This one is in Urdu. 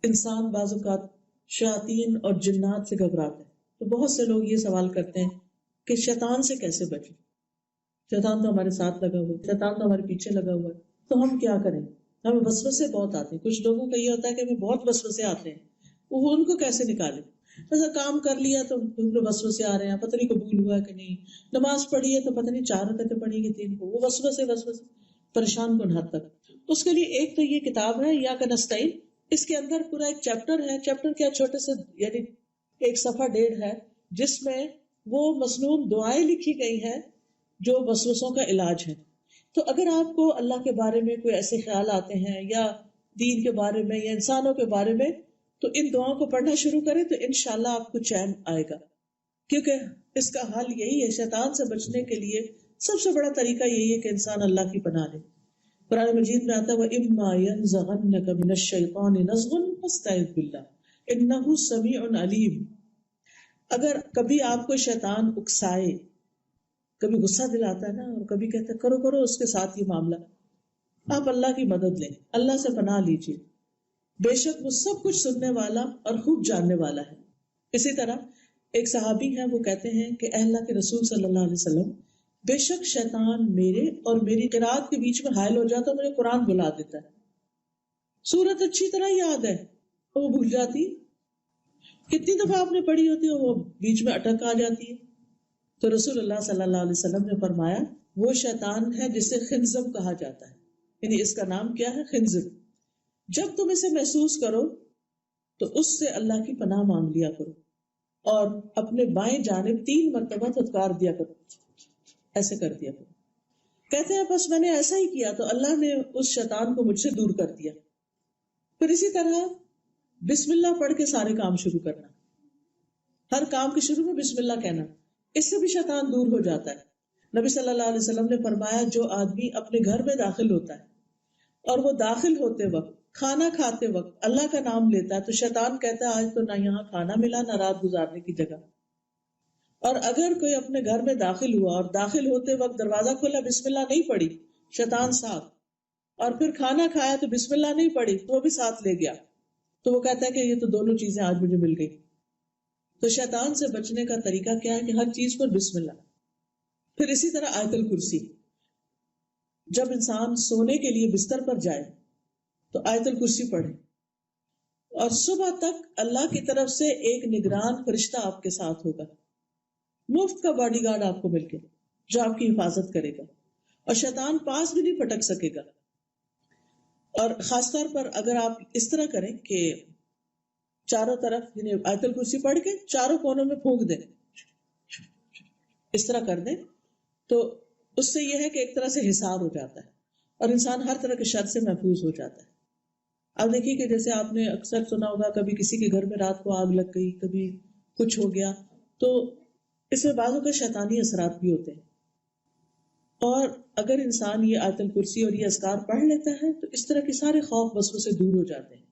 انسان بعض اوقات شیاطین اور جنات سے گھبراتے ہیں، تو بہت سے لوگ یہ سوال کرتے ہیں کہ شیطان سے کیسے بچیں؟ شیطان تو ہمارے ساتھ لگا ہوا ہے، شیطان تو ہمارے پیچھے لگا ہوا ہے، تو ہم کیا کریں؟ ہمیں وسوسے بہت آتے ہیں. کچھ لوگوں کا یہ ہوتا ہے کہ ہمیں بہت وسوسے آتے ہیں، وہ ان کو کیسے نکالیں؟ ایسا کام کر لیا تو وسوسے آ رہے ہیں، پتہ نہیں قبول ہوا کہ نہیں. نماز پڑھی ہے تو پتہ نہیں 4 رکعتیں پڑھی کہ 3 کو، وہ وسوسے پریشان کن حد تک. اس کے لیے ایک تو یہ کتاب ہے یا کا نستعین، اس کے اندر پورا ایک چیپٹر ہے. چیپٹر کیا، چھوٹے سے یعنی 1 صفحہ 1.5 ہے، جس میں وہ مسنون دعائیں لکھی گئی ہیں جو وسوسوں کا علاج ہے. تو اگر آپ کو اللہ کے بارے میں کوئی ایسے خیال آتے ہیں یا دین کے بارے میں یا انسانوں کے بارے میں، تو ان دعاؤں کو پڑھنا شروع کریں تو انشاءاللہ آپ کو چین آئے گا. کیونکہ اس کا حل یہی ہے، شیطان سے بچنے کے لیے سب سے بڑا طریقہ یہی ہے کہ انسان اللہ کی پناہ لے. قرآن مجید میں آتا ہے وَإِمَّا يَنزَغَنَّكَ مِنَ الشَّيْطَانِ نَزْغٌ فَاسْتَعِذْ بِاللَّهِ إِنَّهُ سَمِيعٌ عَلِيمٌ. اگر کبھی آپ کو شیطان اکسائے، کبھی غصہ دلاتا ہے نا، اور کبھی کہتا ہے کرو اس کے ساتھ یہ معاملہ، آپ اللہ کی مدد لیں، اللہ سے پناہ لیجیے، بے شک وہ سب کچھ سننے والا اور خوب جاننے والا ہے. اسی طرح ایک صحابی ہیں، وہ کہتے ہیں کہ اے اللہ کے رسول صلی اللہ علیہ وسلم، بے شک شیطان میرے اور میری قرات کے بیچ میں حائل ہو جاتا ہے، مجھے قرآن بھلا دیتا ہے. سورت اچھی طرح یاد ہے وہ بھول جاتی، کتنی دفعہ آپ نے پڑھی ہوتی ہے وہ بیچ میں اٹک آ جاتی ہے. تو رسول اللہ صلی اللہ علیہ وسلم نے فرمایا وہ شیطان ہے جسے خنزب کہا جاتا ہے، یعنی اس کا نام کیا ہے؟ خنزب. جب تم اسے محسوس کرو تو اس سے اللہ کی پناہ مانگ لیا کرو اور اپنے بائیں جانب 3 مرتبہ تذکار دیا کرو، ایسے کر دیا کرو. کہتے ہیں بس میں نے ایسا ہی کیا تو اللہ نے اس شیطان کو مجھ سے دور کر دیا. پھر اسی طرح بسم اللہ پڑھ کے سارے کام شروع کرنا، ہر کام کے شروع میں بسم اللہ کہنا، اس سے بھی شیطان دور ہو جاتا ہے. نبی صلی اللہ علیہ وسلم نے فرمایا جو آدمی اپنے گھر میں داخل ہوتا ہے اور وہ داخل ہوتے وقت، کھانا کھاتے وقت اللہ کا نام لیتا ہے تو شیطان کہتا ہے آج تو نہ یہاں کھانا ملا نہ رات گزارنے کی جگہ. اور اگر کوئی اپنے گھر میں داخل ہوا اور داخل ہوتے وقت دروازہ کھولا بسم اللہ نہیں پڑی، شیطان ساتھ، اور پھر کھانا کھایا تو بسم اللہ نہیں پڑی تو وہ بھی ساتھ لے گیا، تو وہ کہتا ہے کہ یہ تو دونوں چیزیں آج مجھے مل گئی. تو شیطان سے بچنے کا طریقہ کیا ہے کہ ہر چیز پر بسم اللہ. پھر اسی طرح آیت الکرسی، جب انسان سونے کے لیے بستر پر جائے تو آیت الکرسی پڑھے، اور صبح تک اللہ کی طرف سے ایک نگران فرشتہ آپ کے ساتھ ہوگا، مفت کا باڈی گارڈ آپ کو مل کے جو آپ کی حفاظت کرے گا، اور شیطان پاس بھی نہیں پھٹک سکے گا. اور خاص طور پر اگر آپ اس طرح کریں کہ چاروں طرف یعنی آیت الکرسی پڑھ کے چاروں کونوں میں پھونک دیں، اس طرح کر دیں، تو اس سے یہ ہے کہ ایک طرح سے حصار ہو جاتا ہے اور انسان ہر طرح کے شر سے محفوظ ہو جاتا ہے. اب دیکھیے کہ جیسے آپ نے اکثر سنا ہوگا کبھی کسی کے گھر میں رات کو آگ لگ گئی، کبھی کچھ ہو گیا، تو اس میں بعضوں کے شیطانی اثرات بھی ہوتے ہیں. اور اگر انسان یہ آیت الکرسی اور یہ اذکار پڑھ لیتا ہے تو اس طرح کے سارے خوف وسوسے دور ہو جاتے ہیں.